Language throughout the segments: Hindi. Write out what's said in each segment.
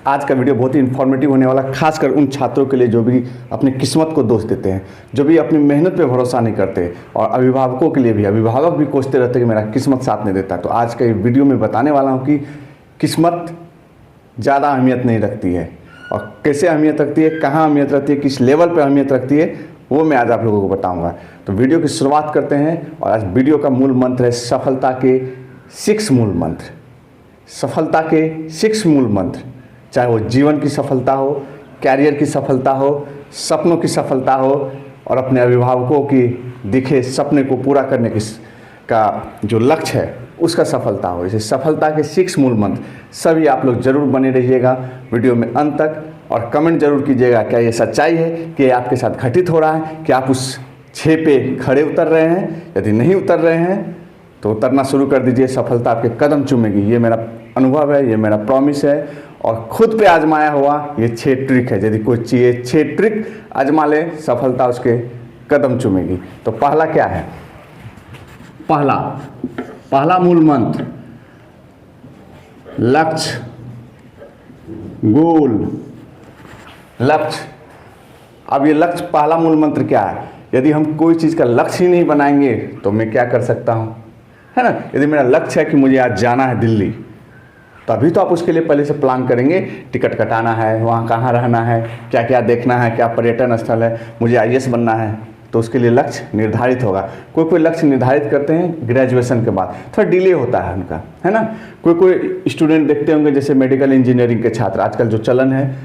आज का वीडियो बहुत ही इन्फॉर्मेटिव होने वाला, खासकर उन छात्रों के लिए जो भी अपनी किस्मत को दोष देते हैं, जो भी अपनी मेहनत पे भरोसा नहीं करते, और अभिभावकों के लिए भी, अभिभावक भी कोसते रहते हैं कि मेरा किस्मत साथ नहीं देता। तो आज के वीडियो में बताने वाला हूँ कि किस्मत ज़्यादा अहमियत नहीं रखती है, और कैसे अहमियत रखती है, कहाँ अहमियत रखती है, किस लेवल पर अहमियत रखती है, वो मैं आज आप लोगों को बताऊँगा। तो वीडियो की शुरुआत करते हैं। और आज वीडियो का मूल मंत्र है सफलता के 6 मूल मंत्र। सफलता के 6 मूल मंत्र, चाहे वो जीवन की सफलता हो, कैरियर की सफलता हो, सपनों की सफलता हो, और अपने अभिभावकों की दिखे सपने को पूरा करने का जो लक्ष्य है उसका सफलता हो। इसे सफलता के 6 मूल मंत्र सभी आप लोग जरूर बने रहिएगा वीडियो में अंत तक, और कमेंट जरूर कीजिएगा क्या ये सच्चाई है कि आपके साथ घटित हो रहा है, कि आप उस 6 पे खड़े उतर रहे हैं। यदि नहीं उतर रहे हैं तो उतरना शुरू कर दीजिए, सफलता आपके कदम चूमेगी। ये मेरा अनुभव है, ये मेरा प्रॉमिस है, और खुद पे आजमाया हुआ ये 6 ट्रिक है। यदि कोई ये 6 ट्रिक आजमा ले, सफलता उसके कदम चूमेगी। तो पहला क्या है? पहला मूल मंत्र, लक्ष्य, गोल, लक्ष्य। अब ये लक्ष्य, पहला मूल मंत्र क्या है? यदि हम कोई चीज़ का लक्ष्य ही नहीं बनाएंगे तो मैं क्या कर सकता हूँ, है ना। यदि मेरा लक्ष्य है कि मुझे आज जाना है दिल्ली, तभी तो आप उसके लिए पहले से प्लान करेंगे, टिकट कटाना है, वहाँ कहाँ रहना है, क्या क्या देखना है, क्या पर्यटन स्थल है, मुझे आईएएस बनना है, तो उसके लिए लक्ष्य निर्धारित होगा। कोई लक्ष्य निर्धारित करते हैं ग्रेजुएशन के बाद, थोड़ा डिले होता है उनका, है ना। कोई स्टूडेंट देखते होंगे जैसे मेडिकल इंजीनियरिंग के छात्र, आजकल जो चलन है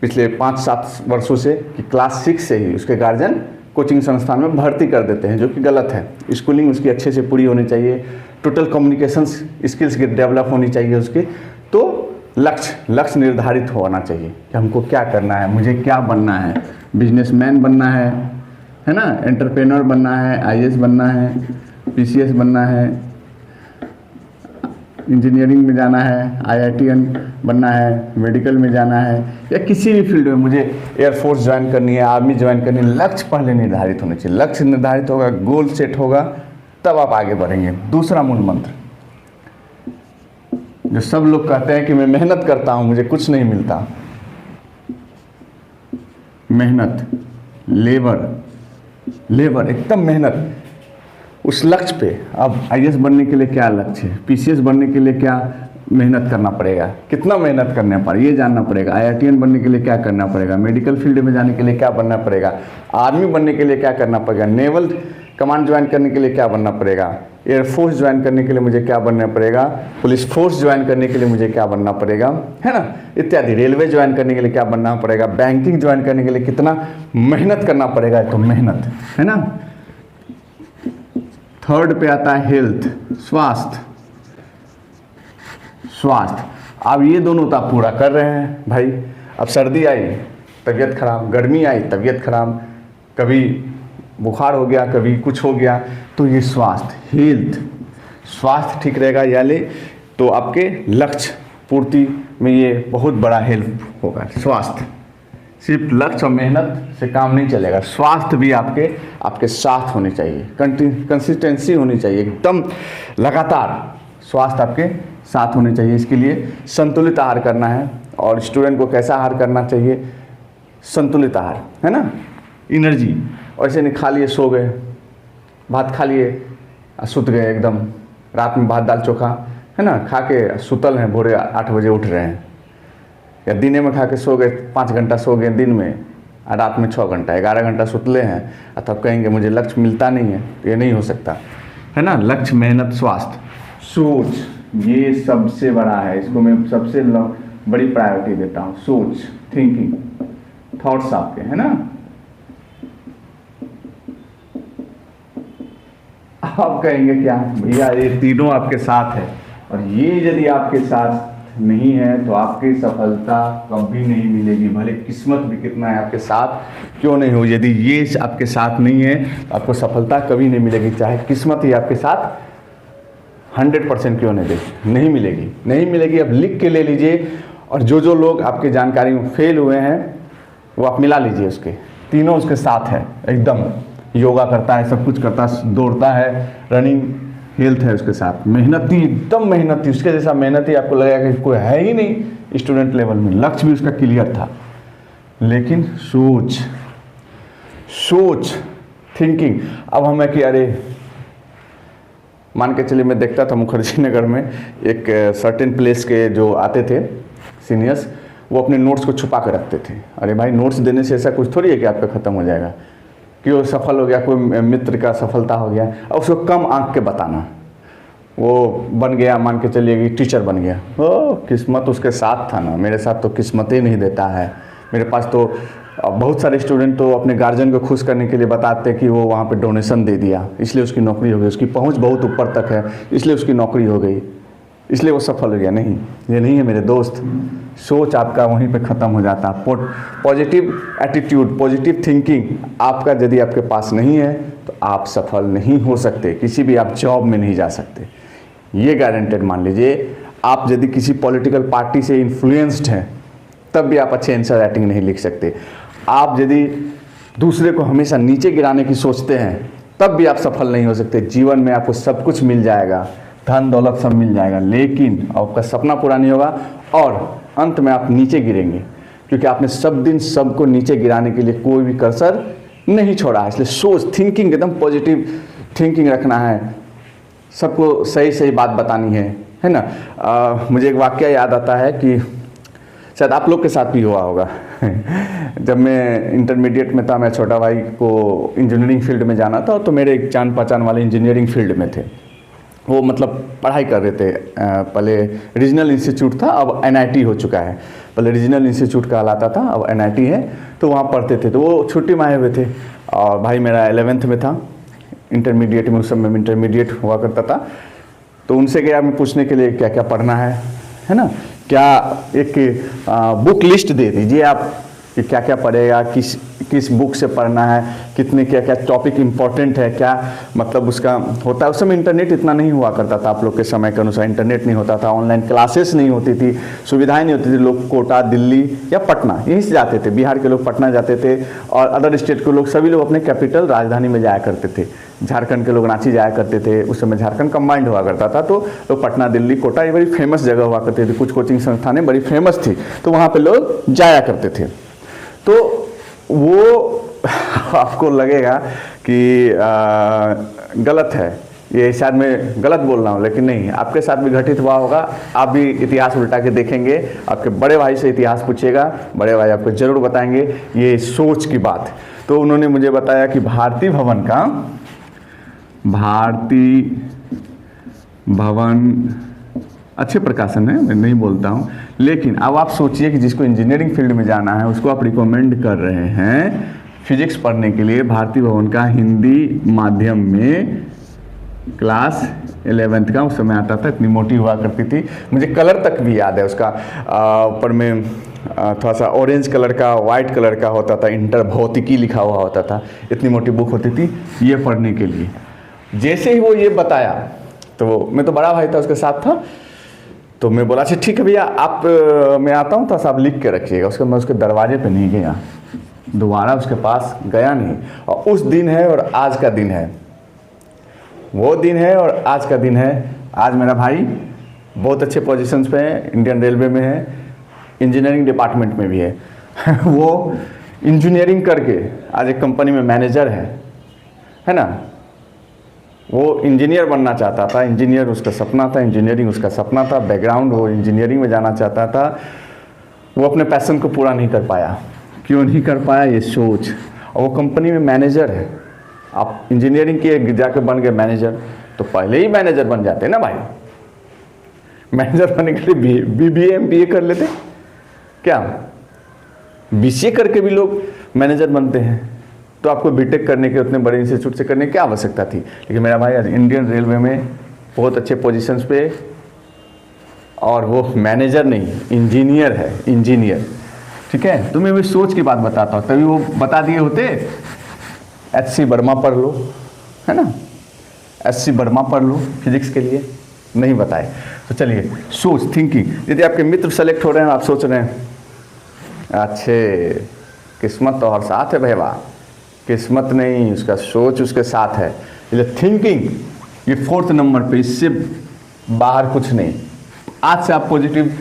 पिछले 5-7 वर्षों से, कि क्लास 6 से ही उसके गार्जियन कोचिंग संस्थान में भर्ती कर देते हैं, जो कि गलत है। स्कूलिंग उसकी अच्छे से पूरी होनी चाहिए, टोटल कम्युनिकेशन स्किल्स की डेवलप होनी चाहिए उसके। तो लक्ष्य निर्धारित होना चाहिए कि हमको क्या करना है, मुझे क्या बनना है, बिजनेसमैन बनना है ना, एंटरप्रेन्योर बनना है, आईएएस बनना है, पीसीएस बनना है, इंजीनियरिंग में जाना है, आईआईटीएन बनना है, मेडिकल में जाना है, या किसी भी फील्ड में मुझे एयरफोर्स ज्वाइन करनी है, आर्मी ज्वाइन करनी है। लक्ष्य पहले निर्धारित होने चाहिए। लक्ष्य निर्धारित होगा, गोल सेट होगा, तब आप आगे बढ़ेंगे। दूसरा मूल मंत्र, जो सब लोग कहते हैं कि मैं मेहनत करता हूं, मुझे कुछ नहीं मिलता। मेहनत, लेबर, एकदम मेहनत उस लक्ष्य पे। अब आईएएस बनने के लिए क्या लक्ष्य है, पीसीएस बनने के लिए क्या मेहनत करना पड़ेगा, कितना मेहनत करना पड़ेगा, ये जानना पड़ेगा। आईआईटीएन बनने के लिए क्या करना पड़ेगा, मेडिकल फील्ड में जाने के लिए क्या बनना पड़ेगा, आर्मी बनने के लिए क्या करना पड़ेगा, नेवल कमांड ज्वाइन करने के लिए क्या बनना पड़ेगा, एयरफोर्स ज्वाइन करने के लिए मुझे क्या बनना पड़ेगा, पुलिस फोर्स ज्वाइन करने के लिए मुझे क्या बनना पड़ेगा, है ना, इत्यादि। रेलवे ज्वाइन करने के लिए क्या बनना पड़ेगा, बैंकिंग ज्वाइन करने के लिए कितना मेहनत करना पड़ेगा, तो मेहनत, है ना। थर्ड पे आता है हेल्थ, स्वास्थ्य। अब ये दोनों तो आप पूरा कर रहे हैं भाई। अब सर्दी आई, तबीयत खराब, गर्मी आई, तबीयत खराब, कभी बुखार हो गया, कभी कुछ हो गया, तो ये स्वास्थ्य, हेल्थ, स्वास्थ्य ठीक रहेगा यानी तो आपके लक्ष्य पूर्ति में ये बहुत बड़ा हेल्प होगा। स्वास्थ्य, सिर्फ लक्ष्य और मेहनत से काम नहीं चलेगा, स्वास्थ्य भी आपके साथ होने चाहिए, कंसिस्टेंसी होनी चाहिए, एकदम लगातार स्वास्थ्य आपके साथ होने चाहिए। इसके लिए संतुलित आहार करना है। और स्टूडेंट को कैसा आहार करना चाहिए? संतुलित आहार, है ना। एनर्जी ऐसे नहीं खा लिए सो गए, भात खा लिए सुत गए एकदम, रात में भात दाल चोखा, है ना, खा के सुतल हैं, भोरे 8 बजे उठ रहे हैं, या दिन में खा के सो गए, 5 घंटा सो गए दिन में, और रात में 6 घंटा, 11 घंटा सुतले हैं, और तब कहेंगे मुझे लक्ष्य मिलता नहीं है, तो ये नहीं हो सकता, है ना। लक्ष्य, मेहनत, स्वास्थ्य, सोच, ये सबसे बड़ा है, इसको मैं सबसे बड़ी प्रायोरिटी देता हूँ। सोच, थिंकिंग, थॉट्स आपके, है ना। आप कहेंगे क्या भैया, ये तीनों आपके साथ है, और ये यदि आपके साथ नहीं है तो आपकी सफलता कभी नहीं मिलेगी, भले किस्मत भी कितना है आपके साथ क्यों नहीं हो। यदि ये आपके साथ नहीं है तो आपको सफलता कभी नहीं मिलेगी, चाहे किस्मत ही आपके साथ 100% क्यों नहीं मिलेगी। अब लिख के ले लीजिए, और जो लोग आपके जानकारी में फेल हुए हैं वो आप मिला लीजिए, उसके तीनों उसके साथ है एकदम। योगा करता है, सब कुछ करता है, दौड़ता है, रनिंग हेल्थ है उसके साथ, मेहनती, एकदम मेहनती, उसके जैसा मेहनती आपको लगेगा कि कोई है ही नहीं स्टूडेंट लेवल में। लक्ष्य भी उसका क्लियर था, लेकिन सोच थिंकिंग। अब हमें कि अरे मान के चलिए, मैं देखता था मुखर्जी नगर में एक सर्टेन प्लेस के जो आते थे सीनियर्स, वो अपने नोट्स को छुपा कर रखते थे। अरे भाई, नोट्स देने से ऐसा कुछ थोड़ी है कि आपका ख़त्म हो जाएगा, कि वो सफल हो गया, कोई मित्र का सफलता हो गया, और उसको कम आंक के बताना। वो बन गया, मान के चलिए कि टीचर बन गया, ओ किस्मत उसके साथ था ना, मेरे साथ तो किस्मत ही नहीं देता है। मेरे पास तो बहुत सारे स्टूडेंट तो अपने गार्जियन को खुश करने के लिए बताते हैं कि वो वहाँ पे डोनेशन दे दिया, इसलिए उसकी नौकरी हो गई, उसकी पहुँच बहुत ऊपर तक है इसलिए उसकी नौकरी हो गई, इसलिए वो सफल हो गया। नहीं, ये नहीं है मेरे दोस्त। सोच आपका वहीं पे ख़त्म हो जाता है। पॉजिटिव एटीट्यूड, पॉजिटिव थिंकिंग आपका यदि आपके पास नहीं है तो आप सफल नहीं हो सकते, किसी भी आप जॉब में नहीं जा सकते, ये गारंटेड मान लीजिए। आप यदि किसी पॉलिटिकल पार्टी से इन्फ्लुएंस्ड हैं तब भी आप अच्छे आंसर राइटिंग नहीं लिख सकते। आप यदि दूसरे को हमेशा नीचे गिराने की सोचते हैं तब भी आप सफल नहीं हो सकते। जीवन में आपको सब कुछ मिल जाएगा, धन दौलत सब मिल जाएगा, लेकिन आपका सपना पूरा नहीं होगा और अंत में आप नीचे गिरेंगे, क्योंकि आपने सब दिन सबको नीचे गिराने के लिए कोई भी कसर नहीं छोड़ा। इसलिए सोच थिंकिंग, एकदम पॉजिटिव थिंकिंग रखना है, सबको सही सही बात बतानी है ना। मुझे एक वाकया याद आता है कि शायद आप लोग के साथ भी हुआ होगा। जब मैं इंटरमीडिएट में था, मैं छोटा भाई को इंजीनियरिंग फील्ड में जाना था, तो मेरे एक जान पहचान वाले इंजीनियरिंग फील्ड में थे। वो मतलब पढ़ाई कर रहे थे, पहले रीजनल इंस्टीट्यूट था, अब एनआईटी हो चुका है। पहले रीजनल इंस्टीट्यूट कहलाता था, अब एनआईटी है। तो वहाँ पढ़ते थे, तो वो छुट्टी में आए हुए थे और भाई मेरा 11th में था, इंटरमीडिएट में, उस समय में इंटरमीडिएट हुआ करता था। तो उनसे गया मैं पूछने के लिए क्या क्या पढ़ना है ना, क्या एक बुक लिस्ट दे दीजिए आप कि क्या क्या पढ़ेगा, किस बुक से पढ़ना है, कितने क्या क्या टॉपिक इंपॉर्टेंट है, क्या मतलब उसका होता है। उस समय इंटरनेट इतना नहीं हुआ करता था, आप लोग के समय के अनुसार इंटरनेट नहीं होता था, ऑनलाइन क्लासेस नहीं होती थी, सुविधाएं नहीं होती थी। लोग कोटा, दिल्ली या पटना यहीं से जाते थे, बिहार के लोग पटना जाते थे और अदर स्टेट के लोग, सभी लोग अपने कैपिटल राजधानी में जाया करते थे। झारखंड के लोग रांची जाया करते थे, उस समय झारखंड कंबाइंड हुआ करता था, तो लोग पटना, दिल्ली, कोटा, ये बड़ी फेमस जगह हुआ करती थी। कुछ कोचिंग संस्थानें बड़ी फेमस थी, तो वहाँ पे लोग जाया करते थे। तो वो आपको लगेगा कि गलत है, ये शायद मैं गलत बोल रहा हूँ, लेकिन नहीं, आपके साथ भी घटित हुआ होगा। आप भी इतिहास उल्टा के देखेंगे, आपके बड़े भाई से इतिहास पूछिएगा, बड़े भाई आपको जरूर बताएंगे ये सोच की बात। तो उन्होंने मुझे बताया कि भारती भवन अच्छे प्रकाशन है, मैं नहीं बोलता हूँ, लेकिन अब आप सोचिए कि जिसको इंजीनियरिंग फील्ड में जाना है उसको आप रिकमेंड कर रहे हैं फिजिक्स पढ़ने के लिए भारती भवन का हिंदी माध्यम में क्लास 11th का उस समय आता था, इतनी मोटी हुआ करती थी, मुझे कलर तक भी याद है उसका, ऊपर में थोड़ा सा ऑरेंज कलर का, वाइट कलर का होता था, इंटर भौतिकी लिखा हुआ होता था, इतनी मोटी बुक होती थी ये पढ़ने के लिए। जैसे ही वो ये बताया तो मैं तो बड़ा भाई था, उसके साथ था, तो मैं बोला अच्छा ठीक है भैया, आप मैं आता हूँ, तो आप लिख के रखिएगा। उसके मैं उसके दरवाजे पे नहीं गया, दोबारा उसके पास गया नहीं। और उस दिन है और आज का दिन है, वो दिन है और आज का दिन है। आज मेरा भाई बहुत अच्छे पोजीशंस पे है, इंडियन रेलवे में है, इंजीनियरिंग डिपार्टमेंट में भी है। वो इंजीनियरिंग करके आज एक कंपनी में मैनेजर है ना। वो इंजीनियर बनना चाहता था, इंजीनियर उसका सपना था, इंजीनियरिंग उसका सपना था, बैकग्राउंड वो इंजीनियरिंग में जाना चाहता था। वो अपने पैशन को पूरा नहीं कर पाया। क्यों नहीं कर पाया? ये सोच। और वो कंपनी में मैनेजर है। आप इंजीनियरिंग किए, जाके बन गए मैनेजर, तो पहले ही मैनेजर बन जाते ना भाई। मैनेजर बनने के लिए BBA MBA कर लेते क्या? BCA करके भी लोग मैनेजर बनते हैं। तो आपको बीटेक करने के, उतने बड़े इंस्टीट्यूट से करने की क्या आवश्यकता थी? लेकिन मेरा भाई आज इंडियन रेलवे में बहुत अच्छे पोजीशंस पे, और वो मैनेजर नहीं इंजीनियर है, इंजीनियर। ठीक है, तो मैं भी सोच की बात बताता हूँ, तभी वो बता दिए होते HC वर्मा पढ़ लो, है ना, HC वर्मा पढ़ लो फिजिक्स के लिए, नहीं बताए। तो चलिए, सोच थिंकिंग। यदि आपके मित्र सेलेक्ट हो रहे हैं, आप सोच रहे हैं अच्छे किस्मत तो हर साथ है भैया, किस्मत नहीं, उसका सोच उसके साथ है। इसलिए थिंकिंग ये 4th नंबर पे, इससे बाहर कुछ नहीं। आज से आप पॉजिटिव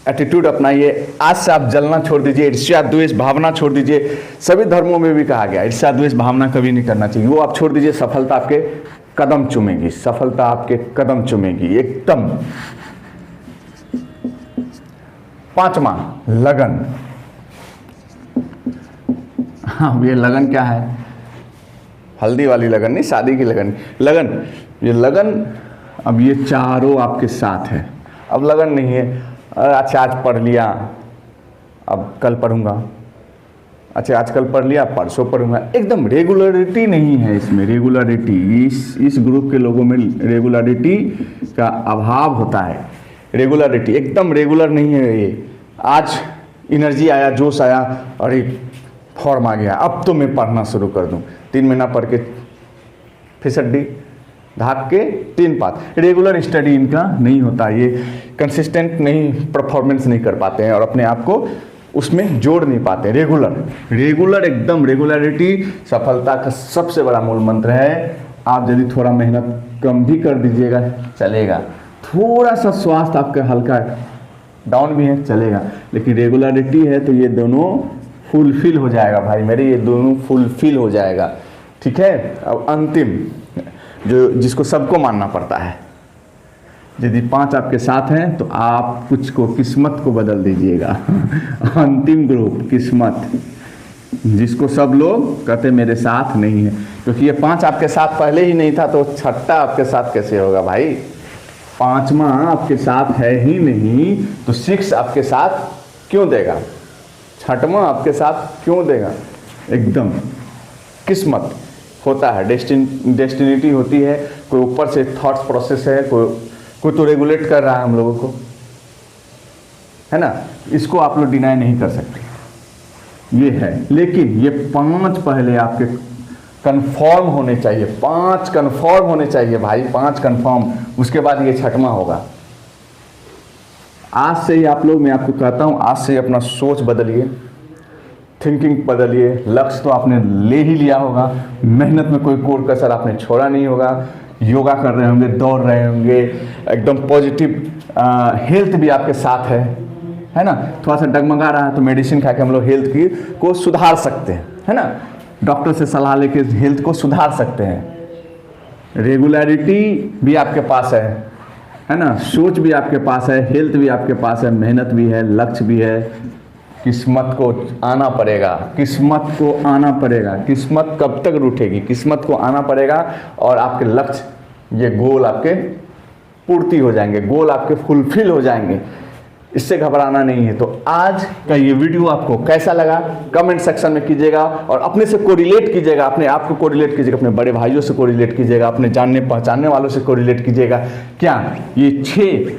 एटीट्यूड अपनाइए। आज से आप जलना छोड़ दीजिए, ईर्ष्या द्वेष भावना छोड़ दीजिए। सभी धर्मों में भी कहा गया ईर्ष्या द्वेष भावना कभी नहीं करना चाहिए, वो आप छोड़ दीजिए। सफलता आपके कदम चूमेगी, सफलता आपके कदम चूमेगी एकदम। 5वां लगन। हाँ, ये लगन क्या है? हल्दी वाली लगन नहीं, शादी की लगन। लगन, ये लगन, अब ये चारों आपके साथ है। अब लगन नहीं है, अच्छा आज पढ़ लिया, अब कल पढ़ूंगा, अच्छा आज कल पढ़ लिया, परसों पढ़ूंगा। एकदम रेगुलरिटी नहीं है इसमें। रेगुलरिटी, इस ग्रुप के लोगों में रेगुलरिटी का अभाव होता है। रेगुलरिटी एकदम रेगुलर नहीं है ये। आज एनर्जी आया, जोश आया, अरे फॉर्म आ गया, अब तो मैं पढ़ना शुरू कर दूं। 3 महीना पढ़ के फिसड्डी भाग के 3 पास। रेगुलर स्टडी इनका नहीं होता, ये कंसिस्टेंट नहीं, परफॉर्मेंस नहीं कर पाते हैं और अपने आप को उसमें जोड़ नहीं पाते। रेगुलर एकदम रेगुलरिटी सफलता का सबसे बड़ा मूल मंत्र है। आप यदि थोड़ा मेहनत कम भी कर दीजिएगा चलेगा, थोड़ा सा स्वास्थ्य आपका हल्का डाउन भी है चलेगा, लेकिन रेगुलरिटी है तो ये दोनों फुलफिल हो जाएगा भाई मेरे, ये दोनों फुलफिल हो जाएगा। ठीक है। अब अंतिम, जो जिसको सबको मानना पड़ता है, यदि 5 आपके साथ हैं तो आप कुछ को, किस्मत को बदल दीजिएगा। अंतिम ग्रुप किस्मत, जिसको सब लोग कहते मेरे साथ नहीं है, क्योंकि ये 5 आपके साथ पहले ही नहीं था तो 6ठा आपके साथ कैसे होगा भाई? 5वां आपके साथ है ही नहीं तो 6 आपके साथ क्यों देगा? 6वां आपके साथ क्यों देगा? एकदम किस्मत होता है, डेस्टिनिटी होती है। कोई ऊपर से थॉट्स प्रोसेस है, कोई तो रेगुलेट कर रहा है हम लोगों को, है ना। इसको आप लोग डिनाई नहीं कर सकते, ये है। लेकिन ये 5 पहले आपके कंफर्म होने चाहिए, 5 कंफर्म होने चाहिए भाई, 5 कंफर्म, उसके बाद ये 6वां होगा। आज से ही आप लोग, मैं आपको कहता हूँ, आज से ही अपना सोच बदलिए, थिंकिंग बदलिए। लक्ष्य तो आपने ले ही लिया होगा, मेहनत में कोई कोर कसर आपने छोड़ा नहीं होगा। योगा कर रहे होंगे, दौड़ रहे होंगे, एकदम पॉजिटिव हेल्थ भी आपके साथ है ना। थोड़ा सा डगमगा रहा है तो मेडिसिन खा के हम लोग हेल्थ को सुधार सकते हैं, है ना। डॉक्टर से सलाह लेके हेल्थ को सुधार सकते हैं। रेगुलरिटी भी आपके पास है ना, सोच भी आपके पास है, हेल्थ भी आपके पास है, मेहनत भी है, लक्ष्य भी है। किस्मत को आना पड़ेगा, किस्मत को आना पड़ेगा। किस्मत कब तक रूठेगी? किस्मत को आना पड़ेगा और आपके लक्ष्य, ये गोल आपके पूर्ति हो जाएंगे, गोल आपके फुलफिल हो जाएंगे। इससे घबराना नहीं है। तो आज का ये वीडियो आपको कैसा लगा कमेंट सेक्शन में कीजिएगा और अपने से कोरिलेट कीजिएगा, अपने आप को कोरिलेट कीजिएगा, अपने बड़े भाइयों से कोरिलेट कीजिएगा, अपने जानने पहचानने वालों से कोरिलेट कीजिएगा। क्या ये 6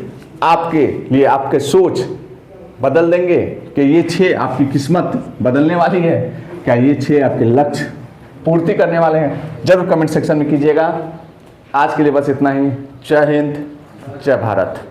आपके लिए आपके सोच बदल देंगे? कि ये 6 आपकी किस्मत बदलने वाली है? क्या ये 6 आपके लक्ष्य पूर्ति करने वाले हैं? जरूर कमेंट सेक्शन में कीजिएगा। आज के लिए बस इतना ही। जय हिंद, जय भारत।